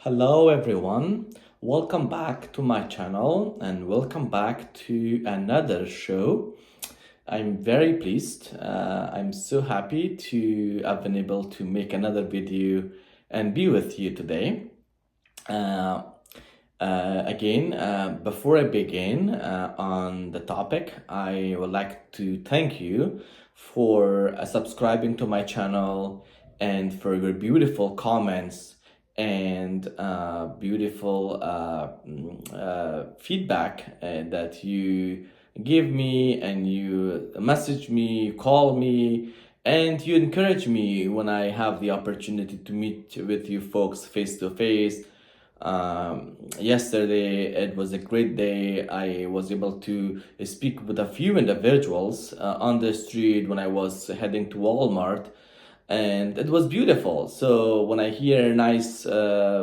Hello everyone, welcome back to my channel and welcome back to another show. I'm very pleased. I'm so happy to have been able to make another video and be with you today. Uh, Before I begin on the topic, I would like to thank you for subscribing to my channel and for your beautiful comments and beautiful feedback that you give me, and you message me, you call me, and you encourage me when I have the opportunity to meet with you folks face to face. Yesterday it was a great day. I was able to speak with a few individuals on the street when I was heading to Walmart, and it was beautiful. So when I hear nice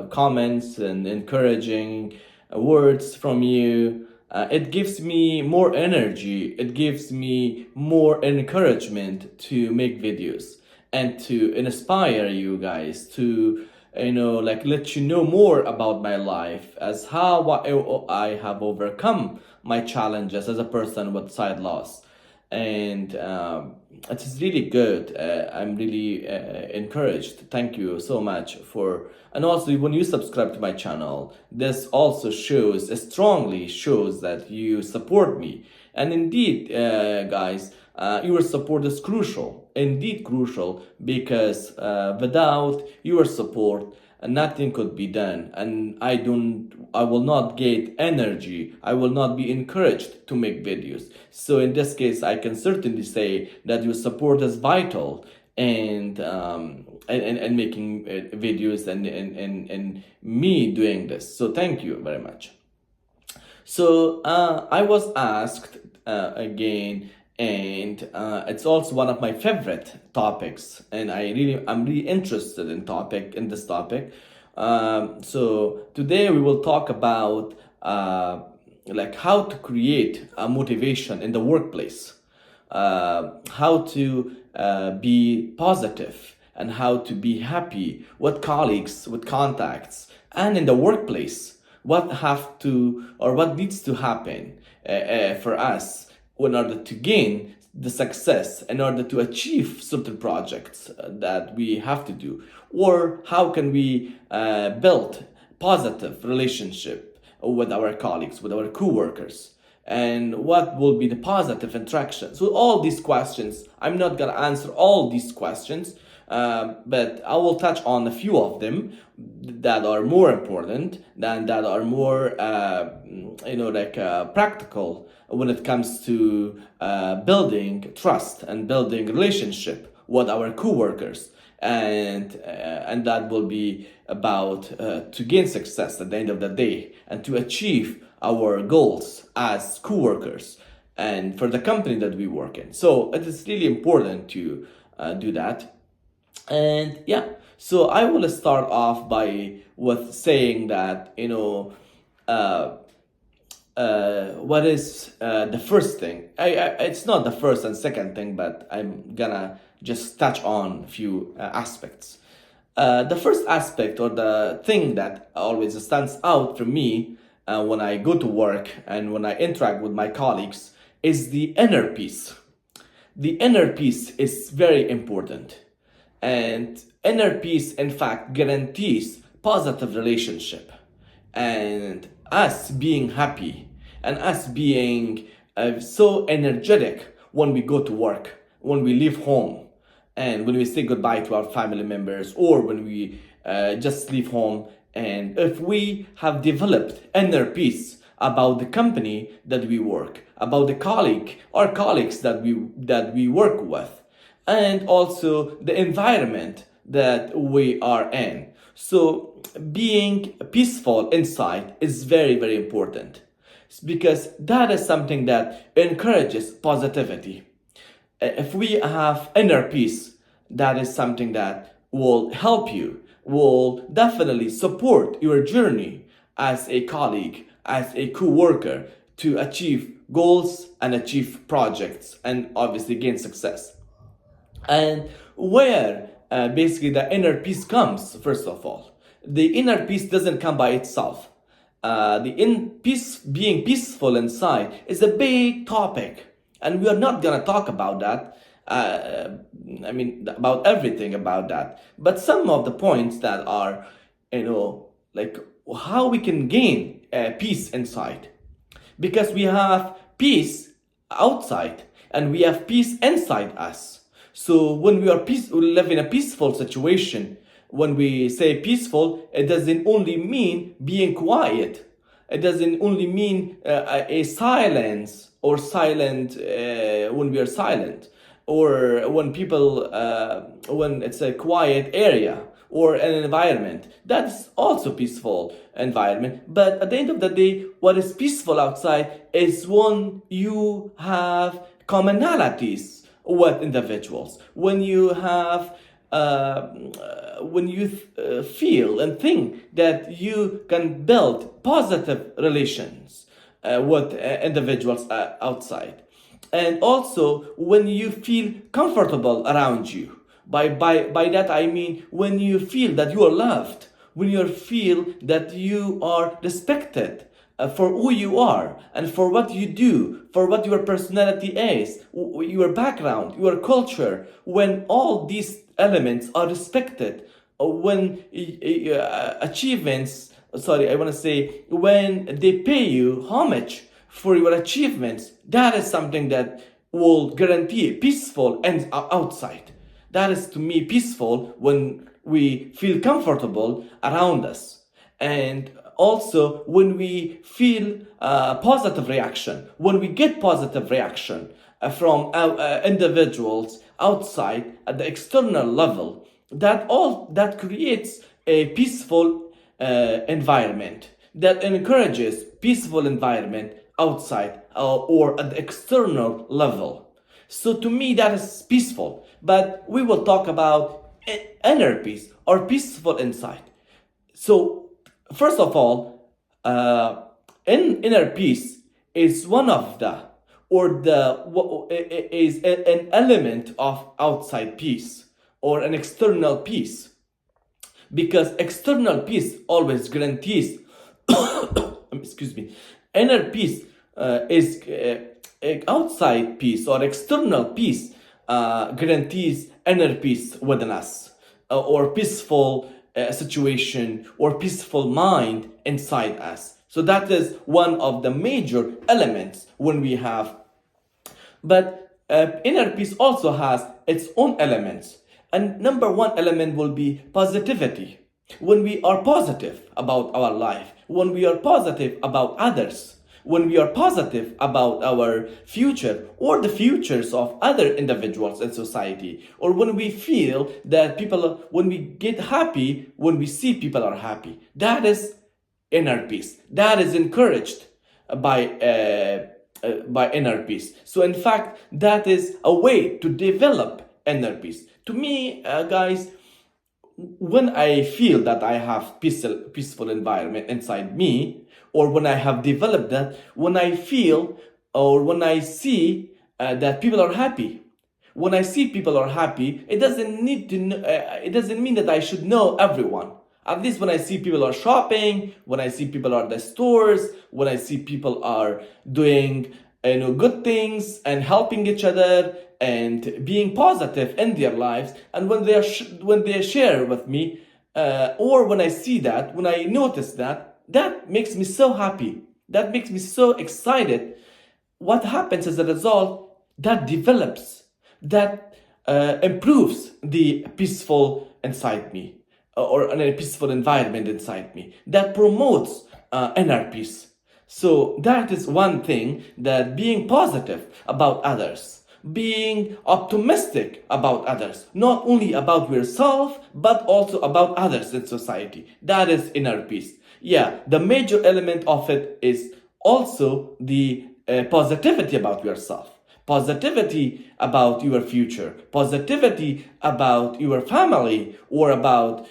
comments and encouraging words from you, it gives me more energy, it gives me more encouragement to make videos and to inspire you guys to let you know more about my life, as how I have overcome my challenges as a person with sight loss. And it is really good. I'm really encouraged. Thank you so much for, and also when you subscribe to my channel, this also shows, strongly shows that you support me. And indeed, guys, your support is crucial, indeed crucial, because without your support, nothing could be done. And I will not get energy, I will not be encouraged to make videos. So in this case, I can certainly say that your support is vital, and making videos, and me doing this. So thank you very much. So I was asked again, and it's also one of my favorite topics, and I'm really interested in this topic. So today we will talk about like how to create a motivation in the workplace, how to be positive, and how to be happy with colleagues, with contacts, and in the workplace, what needs to happen for us in order to gain the success, in order to achieve certain projects that we have to do, or how can we build positive relationship with our colleagues, with our co-workers, and what will be the positive interaction. So all these questions, I'm not gonna answer all these questions, but I will touch on a few of them that are more important, that are more practical when it comes to building trust and building relationship with our co-workers, and that will be about to gain success at the end of the day and to achieve our goals as co-workers and for the company that we work in. So it is really important to do that. And yeah, so I will start off with saying that what is the first thing. It's not the first and second thing, but I'm gonna just touch on a few aspects. The first aspect, or the thing that always stands out for me when I go to work and when I interact with my colleagues, is the inner peace. The inner peace is very important. And inner peace, in fact, guarantees positive relationship. And us being happy, and us being so energetic when we go to work, when we leave home, and when we say goodbye to our family members, or when we just leave home. And if we have developed inner peace about the company that we work, about the colleagues that we work with, and also the environment that we are in. So being peaceful inside is very, very important, because that is something that encourages positivity. If we have inner peace, that is something that will help you, will definitely support your journey as a colleague, as a co-worker, to achieve goals and achieve projects and obviously gain success. And where basically the inner peace comes, first of all, the inner peace doesn't come by itself. Being peaceful inside is a big topic, and we are not gonna talk about that. About everything about that, but some of the points that are, like how we can gain peace inside, because we have peace outside and we have peace inside us. So when we live in a peaceful situation. When we say peaceful, it doesn't only mean being quiet. It doesn't only mean a silence or silent when we are silent, or when when it's a quiet area or an environment. That's also peaceful environment. But at the end of the day, what is peaceful outside is when you have commonalities with individuals, when you have feel and think that you can build positive relations with individuals outside, and also when you feel comfortable around you. By that I mean when you feel that you are loved, when you feel that you are respected for who you are and for what you do, for what your personality is, your background, your culture. When all these elements are respected, when achievements, sorry, I want to say, when they pay you homage for your achievements, that is something that will guarantee peaceful and outside. That is to me peaceful when we feel comfortable around us. And also when we feel positive reaction, when we get positive reaction from individuals outside at the external level, that creates a peaceful environment, that encourages peaceful environment outside or at the external level. So to me that is peaceful. But we will talk about inner peace or peaceful inside. So first of all, inner peace is one of is an element of outside peace or an external peace, because external peace always guarantees excuse me, inner peace is outside peace or external peace guarantees inner peace within us, or peaceful situation or peaceful mind inside us. So that is one of the major elements when we have. But inner peace also has its own elements. And number one element will be positivity. When we are positive about our life, when we are positive about others, when we are positive about our future or the futures of other individuals in society, or when we feel that when we get happy, when we see people are happy, that is inner peace. That is encouraged by inner peace. So in fact, that is a way to develop inner peace. To me, guys, when I feel that I have peaceful environment inside me, or when I have developed that, when I feel or when I see that people are happy, when I see people are happy, it doesn't mean that I should know everyone. At least when I see people are shopping, when I see people are at the stores, when I see people are doing good things and helping each other and being positive in their lives, and when they share with me, or when I see that, when I notice that makes me so happy. That makes me so excited. What happens as a result? That develops, that improves the peaceful inside me, or a peaceful environment inside me. That promotes inner peace. So that is one thing, that being positive about others, being optimistic about others, not only about yourself, but also about others in society. That is inner peace. Yeah, the major element of it is also the positivity about yourself, positivity about your future, positivity about your family, or about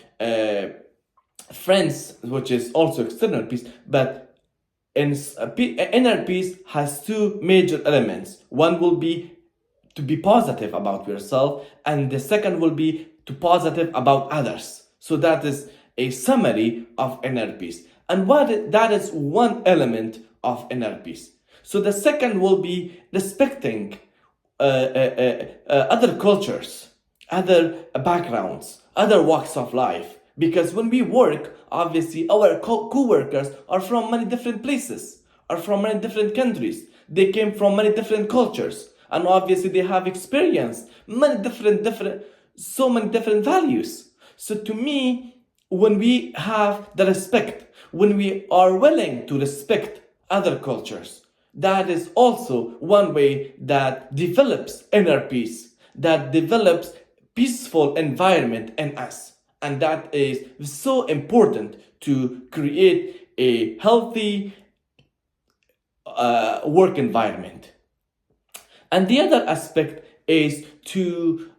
friends, which is also external peace. But inner peace has two major elements. One will be to be positive about yourself, and the second will be to positive about others. So that is a summary of inner peace. And that is one element of inner peace. So the second will be respecting other cultures, other backgrounds, other walks of life. Because when we work, obviously our co-workers are from many different places, are from many different countries. They came from many different cultures. And obviously they have experienced so many different values. So to me, when we have the respect, when we are willing to respect other cultures, that is also one way that develops inner peace, that develops peaceful environment in us. And that is so important to create a healthy work environment. And the other aspect is to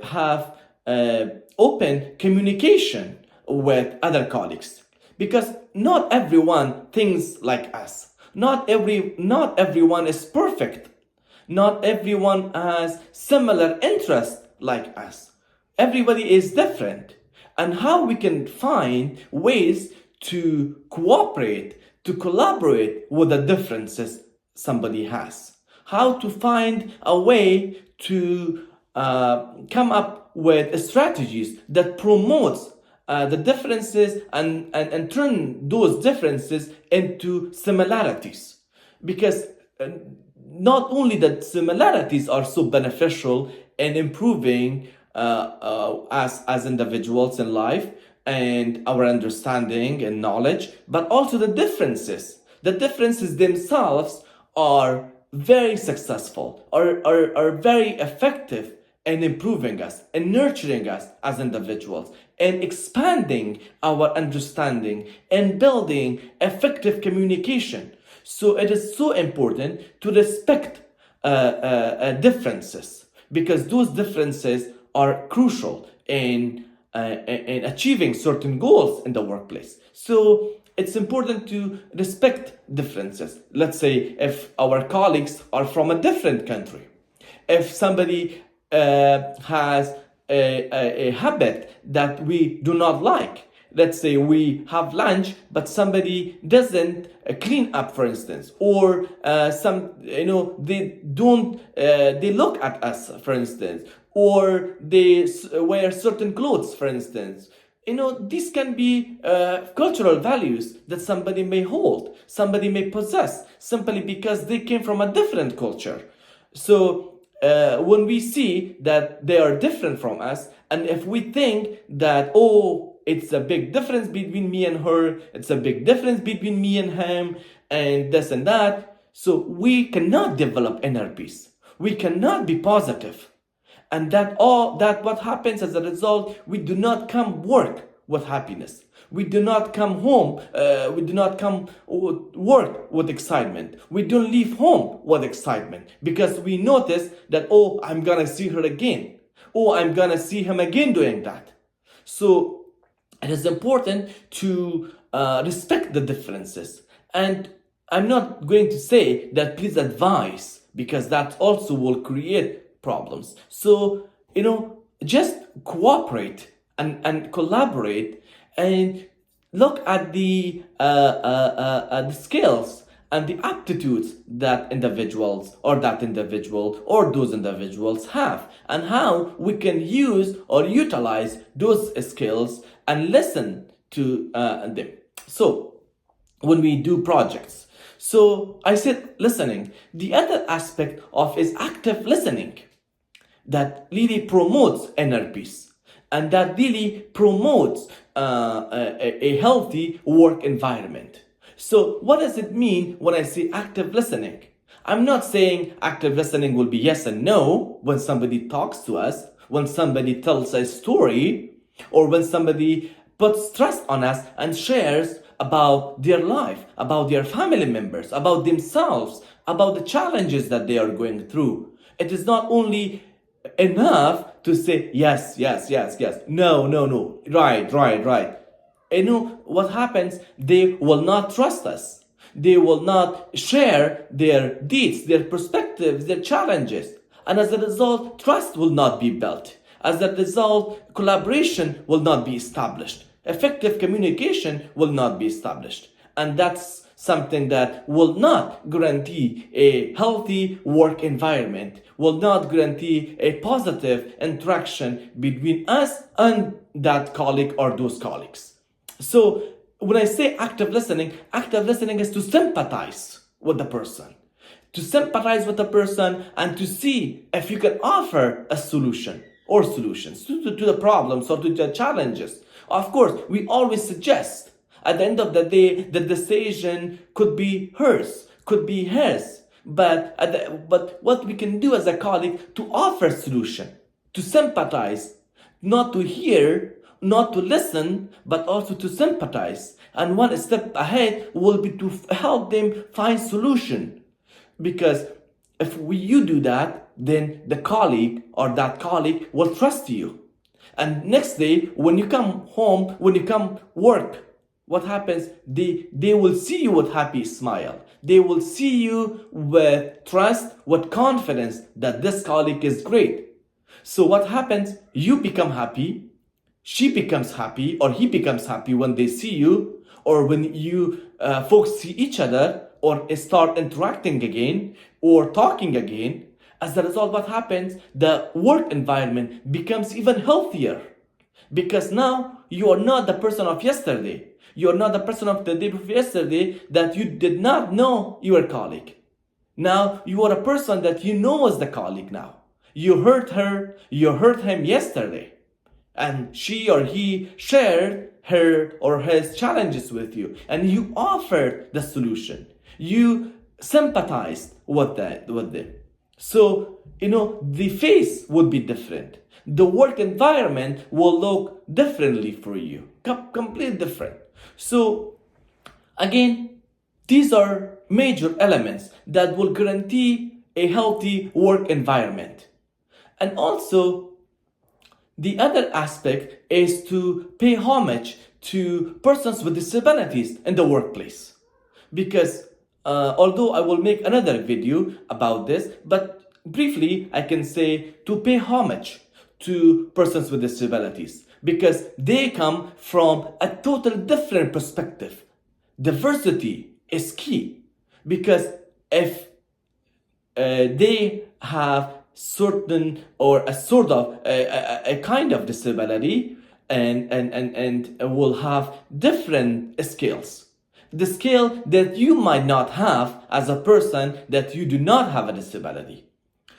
have open communication with other colleagues, because not everyone thinks like us. Not everyone is perfect. Not everyone has similar interests like us. Everybody is different. And how we can find ways to cooperate, to collaborate with the differences somebody has. How to find a way to come up with strategies that promotes the differences and turn those differences into similarities. Because not only that similarities are so beneficial in improving us as individuals in life and our understanding and knowledge, but also the differences. The differences themselves are very successful, are very effective in improving us and nurturing us as individuals and expanding our understanding and building effective communication. So it is so important to respect differences, because those differences are crucial in achieving certain goals in the workplace. So it's important to respect differences. Let's say if our colleagues are from a different country, if somebody has a habit that we do not like. Let's say we have lunch, but somebody doesn't clean up, for instance, or they look at us, for instance, or they wear certain clothes, for instance. These can be cultural values that somebody may hold, somebody may possess, simply because they came from a different culture. So when we see that they are different from us, and if we think that, it's a big difference between me and her, it's a big difference between me and him, and this and that, so we cannot develop inner peace. We cannot be positive. And that what happens as a result, we do not come work with happiness. We do not come home, we do not come work with excitement. We don't leave home with excitement, because we notice that, I'm gonna see her again. I'm gonna see him again doing that. So it is important to respect the differences. And I'm not going to say that please advise, because that also will create problems. So, just cooperate and collaborate and look at the skills and the aptitudes that individuals or that individual or those individuals have, and how we can use or utilize those skills and listen to them. So when we do projects, so I said listening. The other aspect of is active listening that really promotes inner peace, and that really promotes a healthy work environment. So what does it mean when I say active listening? I'm not saying active listening will be yes and no when somebody talks to us, when somebody tells a story, or when somebody puts trust on us and shares about their life, about their family members, about themselves, about the challenges that they are going through. It is not only enough to say yes, no, right. What happens? They will not trust us. They will not share their deeds, their perspectives, their challenges. And as a result, trust will not be built. As a result, collaboration will not be established. Effective communication will not be established. And that's something that will not guarantee a healthy work environment, will not guarantee a positive interaction between us and that colleague or those colleagues. So when I say active listening is to sympathize with the person. To sympathize with the person and to see if you can offer a solution or solutions to the problems or to the challenges. Of course, we always suggest at the end of the day, the decision could be hers, could be his. But what we can do as a colleague to offer a solution, to sympathize, not to hear, not to listen, but also to sympathize. And one step ahead will be to help them find solution. Because if you do that, then the colleague or that colleague will trust you. And next day, when you come home, when you come work, what happens? They will see you with happy smile. They will see you with trust, with confidence that this colleague is great. So what happens? You become happy, she becomes happy, or he becomes happy when they see you, or when you folks see each other, or start interacting again, or talking again. As a result, what happens? The work environment becomes even healthier. Because now you are not the person of yesterday. You are not the person of the day before yesterday that you did not know your colleague. Now you are a person that you know as the colleague now. You heard her, you heard him yesterday. And she or he shared her or his challenges with you. And you offered the solution. You sympathized with them. So, the face would be different. The work environment will look differently for you. Completely different. So, again, these are major elements that will guarantee a healthy work environment. And also, the other aspect is to pay homage to persons with disabilities in the workplace. Because although I will make another video about this, but briefly I can say to pay homage to persons with disabilities, because they come from a total different perspective. Diversity is key, because if they have certain or a sort of a kind of disability and will have different skills. The skill that you might not have as a person that you do not have a disability.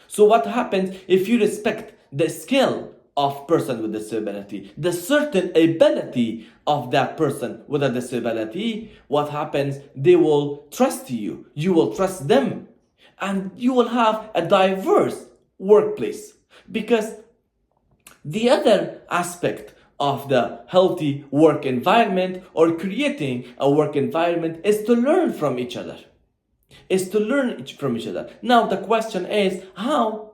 So what happens if you respect the skill of person with disability, the certain ability of that person with a disability? What happens? They will trust you. You will trust them. And you will have a diverse workplace. Because the other aspect of the healthy work environment or creating a work environment is to learn from each other. Now the question is how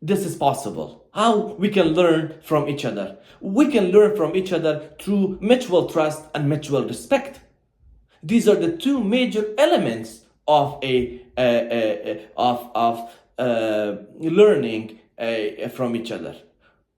this is possible. How we can learn from each other. We can learn from each other through mutual trust and mutual respect. These are the two major elements of learning from each other.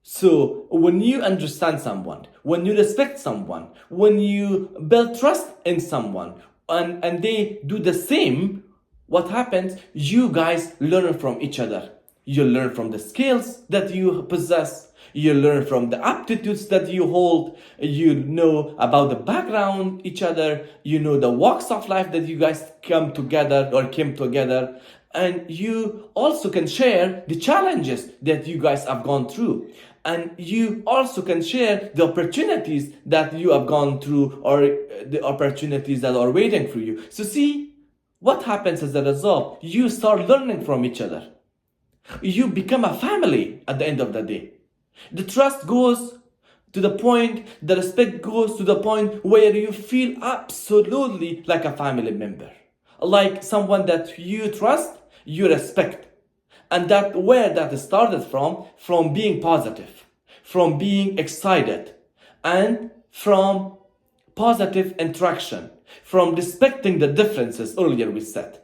So when you understand someone, when you respect someone, when you build trust in someone, and they do the same, what happens? You guys learn from each other. You learn from the skills that you possess. You learn from the aptitudes that you hold. You know about the background each other. You know the walks of life that you guys came together. And you also can share the challenges that you guys have gone through. And you also can share the opportunities that you have gone through or the opportunities that are waiting for you. So see, what happens as a result? You start learning from each other. You become a family at the end of the day. The trust goes to the point, the respect goes to the point where you feel absolutely like a family member. Like someone that you trust, you respect. And that where that started from being positive, from being excited, and from positive interaction, from respecting the differences earlier we said.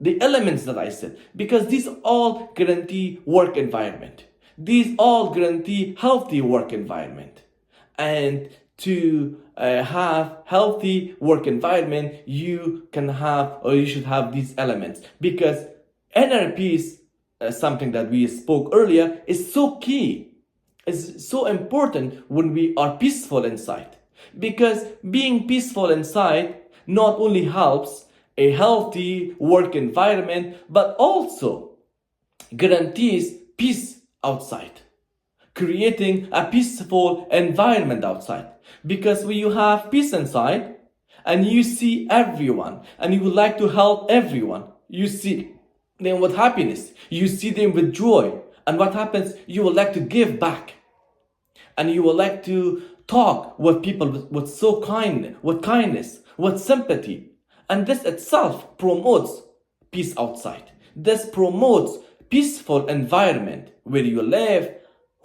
The elements that I said, because these all guarantee work environment. These all guarantee healthy work environment. And to have healthy work environment, you can have, or you should have, these elements, because inner peace, something that we spoke earlier, is so key. It's so important when we are peaceful inside, because being peaceful inside not only helps a healthy work environment, but also guarantees peace outside, creating a peaceful environment outside. Because when you have peace inside and you see everyone and you would like to help everyone, you see them with happiness, you see them with joy, and what happens? You would like to give back, and you would like to talk with people with kindness, with sympathy. And this itself promotes peace outside. This promotes peaceful environment where you live,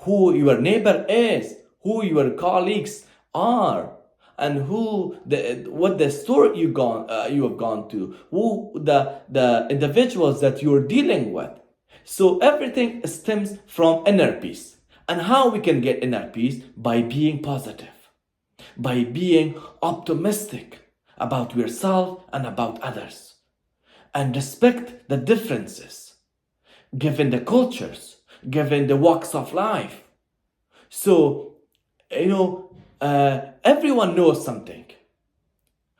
who your neighbor is, who your colleagues are, and what the store you have gone to, who the individuals that you're dealing with. So everything stems from inner peace. And how we can get inner peace? By being positive, by being optimistic about yourself and about others, and respect the differences, given the cultures, given the walks of life. So, everyone knows something.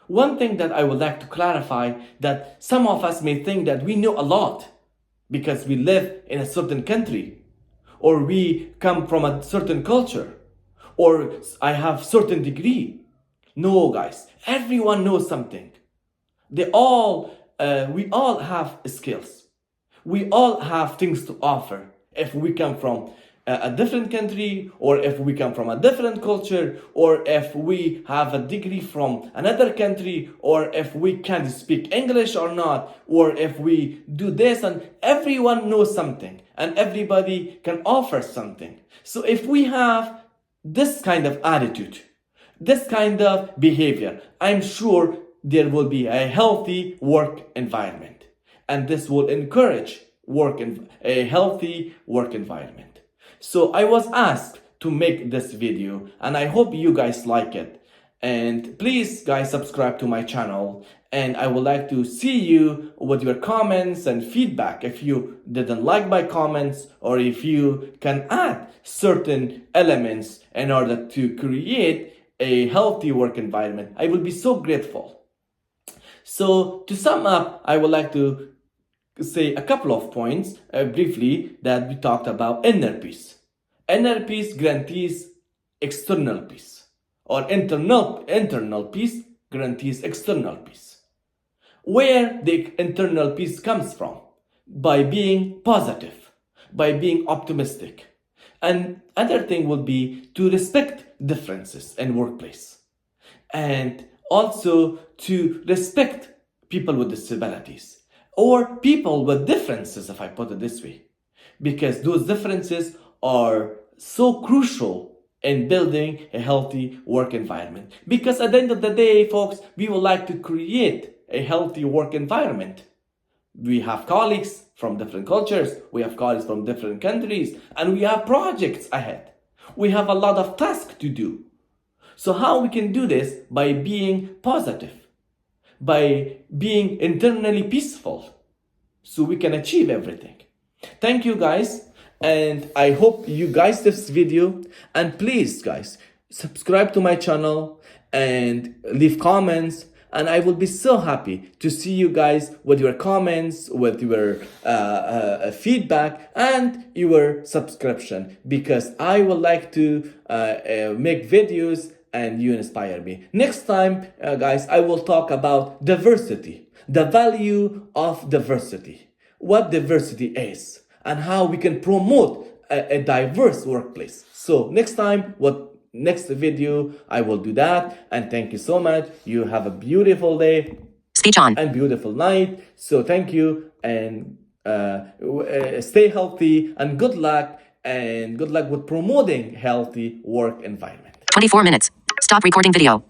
One thing that I would like to clarify, that some of us may think that we know a lot because we live in a certain country, or we come from a certain culture, or I have certain degree. No, guys, everyone knows something. We all have skills. We all have things to offer. If we come from a different country, or if we come from a different culture, or if we have a degree from another country, or if we can speak English or not, or if we do this, and everyone knows something, and everybody can offer something. So if we have this kind of attitude, this kind of behavior, I'm sure there will be a healthy work environment, and this will encourage a healthy work environment. So I was asked to make this video, and I hope you guys like it. And please, guys, subscribe to my channel, and I would like to see you with your comments and feedback. If you didn't like my comments, or if you can add certain elements in order to create a healthy work environment, I will be so grateful. So to sum up, I would like to say a couple of points briefly, that we talked about inner peace. Inner peace guarantees external peace, or internal peace guarantees external peace. Where the internal peace comes from? By being positive, by being optimistic. And other thing would be to respect differences in workplace, and also to respect people with disabilities, or people with differences, if I put it this way, because those differences are so crucial in building a healthy work environment. Because at the end of the day, folks, we would like to create a healthy work environment. We have colleagues from different cultures, we have colleagues from different countries, and we have projects ahead. We have a lot of tasks to do. So how we can do this? By being positive, by being internally peaceful, so we can achieve everything. Thank you, guys, and I hope you guys this video. And please, guys, subscribe to my channel and leave comments, and I will be so happy to see you guys with your comments, with your feedback, and your subscription, because I would like to make videos and you inspire me. Next time, guys, I will talk about diversity, the value of diversity, what diversity is, and how we can promote a diverse workplace. So next video, I will do that. And thank you so much. You have a beautiful day. Speech on. And beautiful night. So thank you, and stay healthy, and good luck with promoting healthy work environment. 24 minutes. Stop recording video.